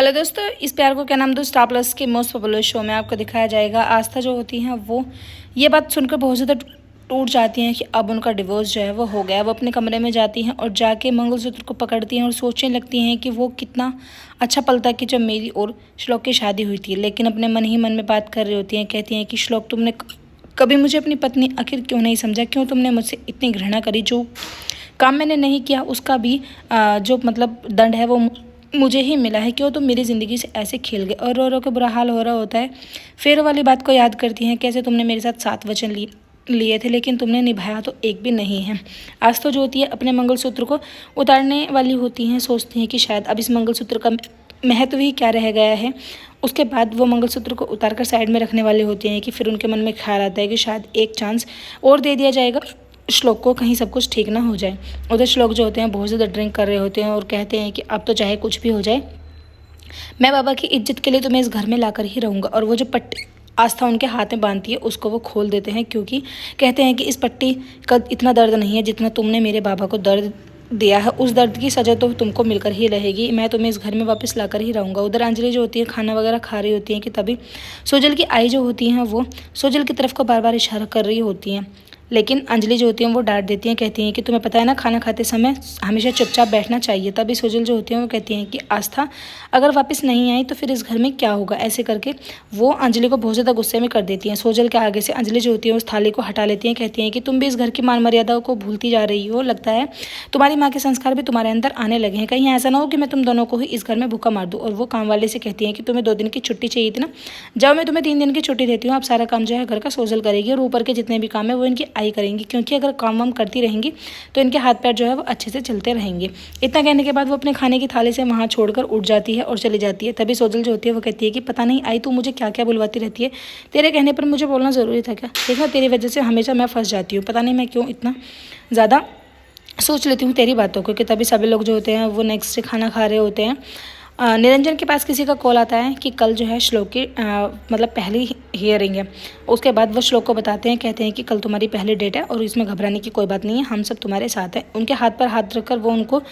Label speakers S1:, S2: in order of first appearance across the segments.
S1: Hello दोस्तों, इस प्यार को क्या नाम दो स्टार प्लस के मोस्ट पॉपुलर शो में आपको दिखाया जाएगा। आस्था जो होती हैं वो ये बात सुनकर बहुत ज़्यादा टूट जाती हैं कि अब उनका डिवोर्स जो है वो हो गया। वो अपने कमरे में जाती हैं और जाके मंगलसूत्र को पकड़ती हैं और सोचने लगती हैं कि वो कितना अच्छा पल था कि जब मेरी और श्लोक की शादी हुई थी। लेकिन अपने मन ही मन में बात कर रही होती हैं, कहती हैं कि श्लोक, तुमने कभी मुझे अपनी पत्नी आखिर क्यों नहीं समझा? क्यों तुमने मुझसे इतनी घृणा करी? जो काम मैंने नहीं किया उसका भी जो दंड है वो मुझे ही मिला है। क्यों तुम मेरी ज़िंदगी से ऐसे खेल गए? और रो रो के बुरा हाल हो रहा होता है। फिर वाली बात को याद करती हैं, कैसे तुमने मेरे साथ 7 वचन लिए थे लेकिन तुमने निभाया तो एक भी नहीं है। आज तो जो होती है अपने मंगलसूत्र को उतारने वाली होती हैं, सोचती हैं कि शायद अब इस मंगलसूत्र का महत्व ही क्या रह गया है। उसके बाद वो मंगलसूत्र को उतार कर साइड में रखने वाली होती हैं कि फिर उनके मन में ख्याल आता है कि शायद एक चांस और दे दिया जाएगा श्लोक को, कहीं सब कुछ ठीक ना हो जाए। उधर श्लोक जो होते हैं बहुत ज़्यादा ड्रिंक कर रहे होते हैं और कहते हैं कि अब तो चाहे कुछ भी हो जाए, मैं बाबा की इज्जत के लिए तो मैं इस घर में लाकर ही रहूँगा। और वो जो पट्टी आस्था उनके हाथ में बांधती है उसको वो खोल देते हैं, क्योंकि कहते हैं कि इस पट्टी का इतना दर्द नहीं है जितना तुमने मेरे बाबा को दर्द दिया है। उस दर्द की सज़ा तो तुमको मिलकर ही रहेगी। मैं तुम्हें इस घर में वापस लाकर ही रहूँगा। उधर अंजलि जो होती है खाना वगैरह खा रही होती है कि तभी सोजल की आई जो होती हैं वो सोजल की तरफ को बार बार इशारा कर रही होती हैं। लेकिन अंजलि जो होती हैं वो डांट देती हैं, कहती हैं कि तुम्हें पता है ना, खाना खाते समय हमेशा चुपचाप बैठना चाहिए। तभी सोजल जो होती हैं वो कहती हैं कि आस्था अगर वापस नहीं आई तो फिर इस घर में क्या होगा? ऐसे करके वो अंजलि को बहुत ज़्यादा गुस्से में कर देती हैं। सोजल के आगे से अंजलि जो होती है उस थाली को हटा लेती हैं, कहती हैं कि तुम भी इस घर की मान मर्यादाओं को भूलती जा रही हो। लगता है तुम्हारी माँ के संस्कार भी तुम्हारे अंदर आने लगे हैं। कहीं ऐसा ना हो कि मैं तुम दोनों को ही इस घर में भूखा मार दूँ। और वो काम वाले से कहती हैं कि तुम्हें 2 दिन की छुट्टी चाहिए थी ना, जाओ मैं तुम्हें 3 दिन की छुट्टी देती हूँ। अब सारा काम जो है घर का सोजल करेगी और ऊपर के जितने भी काम है वो इनकी आई करेंगी, क्योंकि अगर काम वाम करती रहेंगी तो इनके हाथ पैर जो है वो अच्छे से चलते रहेंगे। इतना कहने के बाद वो अपने खाने की थाली से वहाँ छोड़कर उठ जाती है और चली जाती है। तभी सोजल जो होती है वो कहती है कि पता नहीं आई तू मुझे क्या क्या बुलवाती रहती है, तेरे कहने पर मुझे बोलना ज़रूरी था क्या? देखा, तेरी वजह से हमेशा मैं फंस जाती हूँ। पता नहीं मैं क्यों इतना ज़्यादा सोच लेती हूँ तेरी बातों को। कि तभी सभी लोग जो होते हैं वो नेक्स्ट डे खाना खा रहे होते हैं। निरंजन के पास किसी का कॉल आता है कि कल जो है श्लोक की पहली हियरिंग है। उसके बाद वो श्लोक को बताते हैं, कहते हैं कि कल तुम्हारी पहली डेट है और इसमें घबराने की कोई बात नहीं है, हम सब तुम्हारे साथ हैं। उनके हाथ पर हाथ रखकर वो उनको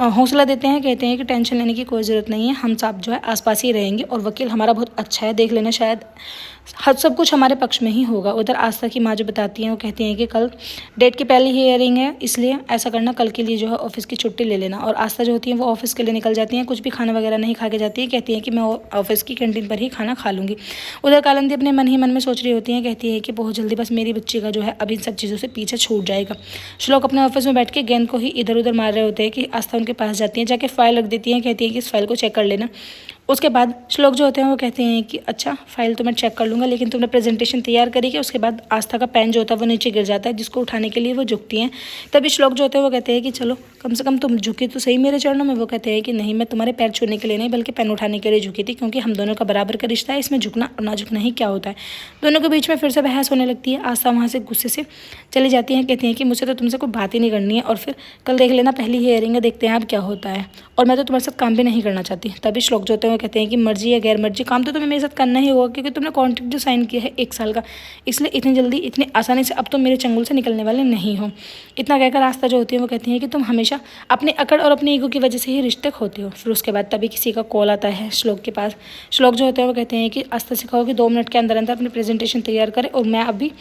S1: हौसला देते हैं, कहते हैं कि टेंशन लेने की कोई ज़रूरत नहीं है, हम सब जो है आसपास ही रहेंगे और वकील हमारा बहुत अच्छा है, देख लेना, शायद सब कुछ हमारे पक्ष में ही होगा। उधर आस्था की माँ जो बताती हैं वो कहती हैं कि कल डेट की पहली हियरिंग है, इसलिए ऐसा करना, कल के लिए जो है ऑफिस की छुट्टी ले लेना। और आस्था जो होती है वो ऑफिस के लिए निकल जाती हैं, कुछ भी खाना वगैरह नहीं खा के जाती है, कहती हैं कि मैं ऑफिस की कैंटीन पर ही खाना खा लूँगी। उधर कालिंदी अपने मन ही मन में सोच रही होती हैं, कहती है कि बहुत जल्दी बस मेरी बच्ची का जो है अब इन सब चीज़ों से पीछे छूट जाएगा। श्लोक अपने ऑफिस में बैठ के गेंद को ही इधर उधर मार रहे होते हैं कि आस्था उनके पास जाती है, जाके फाइल रख देती हैं, कहती है कि इस फाइल को चेक कर लेना। उसके बाद श्लोक जो होते हैं वो कहते हैं कि अच्छा फाइल तो मैं चेक कर लूँगा, लेकिन तुमने प्रेजेंटेशन तैयार करी क्या? उसके बाद आस्था का पेन जो होता है वो नीचे गिर जाता है, जिसको उठाने के लिए वो झुकती हैं। तभी श्लोक जो होते हैं वो कहते हैं कि चलो कम से कम तुम झुकी तो सही मेरे चरणों में। वो कहते हैं कि नहीं, मैं तुम्हारे पैर छूने के लिए नहीं बल्कि पेन उठाने के लिए झुकी थी, क्योंकि हम दोनों का बराबर का रिश्ता है, इसमें झुकना और ना झुकना ही क्या होता है। दोनों के बीच में फिर से बहस होने लगती है। आस्था वहाँ से गुस्से से चली जाती हैं, कहती हैं कि मुझे तो तुमसे कोई बात ही नहीं करनी है और फिर कल देख लेना, पहली हियरिंग है, देखते हैं अब क्या होता है, और मैं तो तुम्हारे साथ काम भी नहीं करना चाहती। तभी श्लोक जो होते हैं वो कहते हैं कि मर्जी या गैर मर्जी, काम तो तुम्हें मेरे साथ करना ही होगा, क्योंकि तुमने कॉन्ट्रैक्ट जो साइन किया है 1 साल का, इसलिए इतनी जल्दी इतनी आसानी से अब तुम मेरे चंगुल से निकलने वाले नहीं हो। इतना कहकर आस्था जो होती है वो कहती है कि तुम हमेशा अपने अकड़ और अपने ईगो की वजह से ही रिश्ते खोते हो। फिर उसके बाद तभी किसी का कॉल आता है श्लोक के पास। श्लोक जो होते हैं वो कहते हैं कि आस्था से कहो कि 2 मिनट के अंदर अंदर अपनी प्रेजेंटेशन तैयार करे और मैं अभी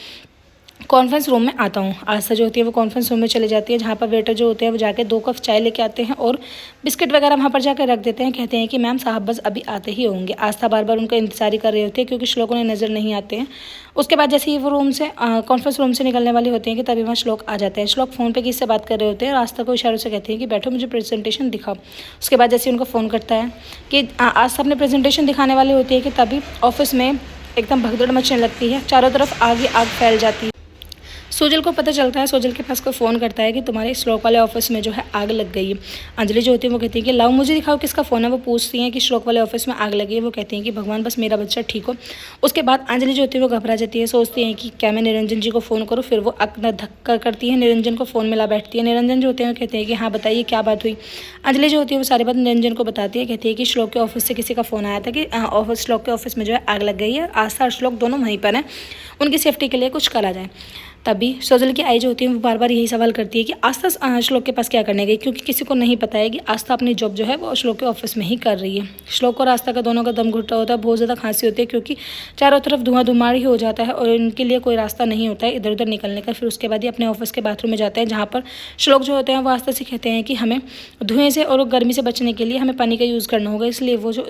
S1: कॉन्फ्रेंस रूम में आता हूँ। आस्था जो होती है वो कॉन्फ्रेंस रूम में चली जाती है, जहाँ पर वेटर जो होते हैं वो जाके 2 कप चाय लेके आते हैं और बिस्किट वगैरह वहाँ पर जाकर रख देते हैं। कहते हैं कि मैम साहब बस अभी आते ही होंगे। आस्था बार बार उनका इंतजार कर रही होती है, क्योंकि श्लोक उन्हें नज़र नहीं आते हैं। उसके बाद जैसे ही वो कॉन्फ्रेंस रूम से निकलने वाली होती हैं कि तभी वहाँ श्लोक आ जाते हैं। श्लोक फ़ोन पर किससे बात कर रहे होते हैं और आस्था को इशारों से कहते हैं कि बैठो, मुझे प्रेजेंटेशन दिखाओ। उसके बाद जैसे उनका फ़ोन करता है कि आस्था अपने प्रेजेंटेशन दिखाने वाली होती है कि तभी ऑफिस में एकदम भगदड़ मचने लगती है, चारों तरफ आग फैल जाती है। सोजल को पता चलता है, सोजल के पास कोई फ़ोन करता है कि तुम्हारे श्लोक वाले ऑफिस में जो है आग लग गई है। अंजलि जो होती है वो कहती है कि लाओ मुझे दिखाओ किसका फ़ोन है। वो पूछती हैं कि श्लोक वाले ऑफिस में आग लगी है। वो कहती हैं कि भगवान बस मेरा बच्चा ठीक हो। उसके बाद अंजलि जो होती है वो घबरा जाती है, सोचती हैं कि क्या मैं निरंजन जी को फ़ोन करूँ। फिर वो अपना धक्का करती है, निरंजन को फ़ोन मिला बैठती है। निरंजन जो होते हैं वो कहते हैं कि हाँ बताइए क्या बात हुई। अंजलि जो होती है वो सारी बात निरंजन को बताती है, कहती है कि श्लोक के ऑफिस से किसी का फ़ोन आया था कि श्लोक के ऑफिस में जो है आग लग गई है, आस्था और श्लोक दोनों वहीं पर हैं, उनकी सेफ्टी के लिए कुछ करा जाए। तभी सोजल की आई जो होती है वो बार बार यही सवाल करती है कि आस्था श्लोक के पास क्या करने गई, क्योंकि किसी को नहीं पता है कि आस्था अपनी जॉब जो है वो श्लोक के ऑफिस में ही कर रही है। श्लोक और आस्था का दोनों का दम घुटता होता है, बहुत ज़्यादा खांसी होती है, क्योंकि चारों तरफ धुआं धुमार ही हो जाता है और इनके लिए कोई रास्ता नहीं होता है इधर उधर निकलने का। फिर उसके बाद ही अपने ऑफिस के बाथरूम में जाते हैं, जहाँ पर श्लोक जो होते हैं वो आस्था से कहते हैं कि हमें धुएँ से और गर्मी से बचने के लिए हमें पानी का यूज़ करना होगा, इसलिए वो जो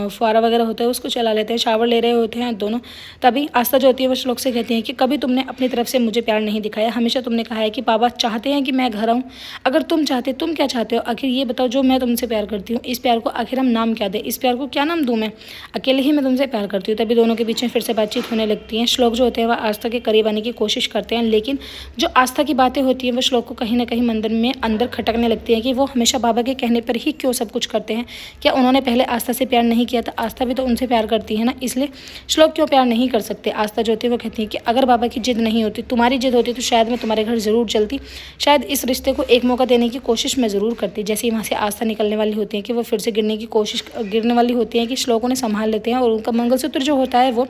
S1: फुहारा वगैरह होता है उसको चला लेते हैं। शावर ले रहे होते हैं दोनों। तभी आस्था जो होती है वो श्लोक से कहती है कि कभी तुमने अपनी तरफ से मुझे प्यार नहीं दिखाया, हमेशा तुमने कहा है कि बाबा चाहते हैं कि मैं घर आऊँ। अगर तुम चाहते, तुम क्या चाहते हो आखिर ये बताओ, जो मैं तुमसे प्यार करती हूँ इस प्यार को आखिर हम नाम क्या दें, इस प्यार को क्या नाम दूँ मैं, अकेले ही मैं तुमसे प्यार करती हूँ। तभी दोनों के बीच में फिर से बातचीत होने लगती है। श्लोक जो होते हैं वह आस्था के करीब आने की कोशिश करते हैं, लेकिन जो आस्था की बातें होती हैं वो श्लोक को कहीं ना कहीं मंदिर में अंदर खटकने लगती है कि वो हमेशा बाबा के कहने पर ही क्यों सब कुछ करते हैं। क्या उन्होंने पहले आस्था से प्यार नहीं किया था? आस्था भी तो उनसे प्यार करती है ना, इसलिए श्लोक क्यों प्यार नहीं कर सकते। आस्था जो होती है वो कहती है कि अगर बाबा की जिद नहीं होती, तुम्हारी जिद होती, तो शायद मैं तुम्हारे घर ज़रूर चलती, शायद इस रिश्ते को एक मौका देने की कोशिश मैं ज़रूर करती। जैसे ही वहाँ से आस्था निकलने वाली होती है कि वो फिर से गिरने वाली होती है कि श्लोक उन्हें संभाल लेते हैं और उनका मंगलसूत्र जो होता है वो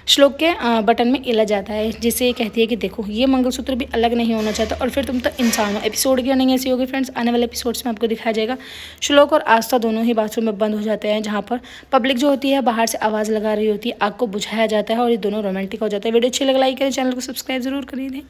S1: श्लोक के बटन में इला जाता है, जिससे ये कहती है कि देखो ये मंगलसूत्र भी अलग नहीं होना चाहता और फिर तुम तो इंसान हो। एपिसोड की रनिंग ऐसी होगी फ्रेंड्स, आने वाले एपिसोड्स में आपको दिखाया जाएगा। श्लोक और आस्था दोनों ही बाथरूम में बंद हो जाते हैं, जहाँ पर पब्लिक जो होती है बाहर से आवाज़ लगा रही होती है, आग को बुझाया जाता है और ये दोनों रोमांटिक हो जाता है। वीडियो अच्छी लगे लाइक करें, चैनल को सब्सक्राइब जरूर करिए।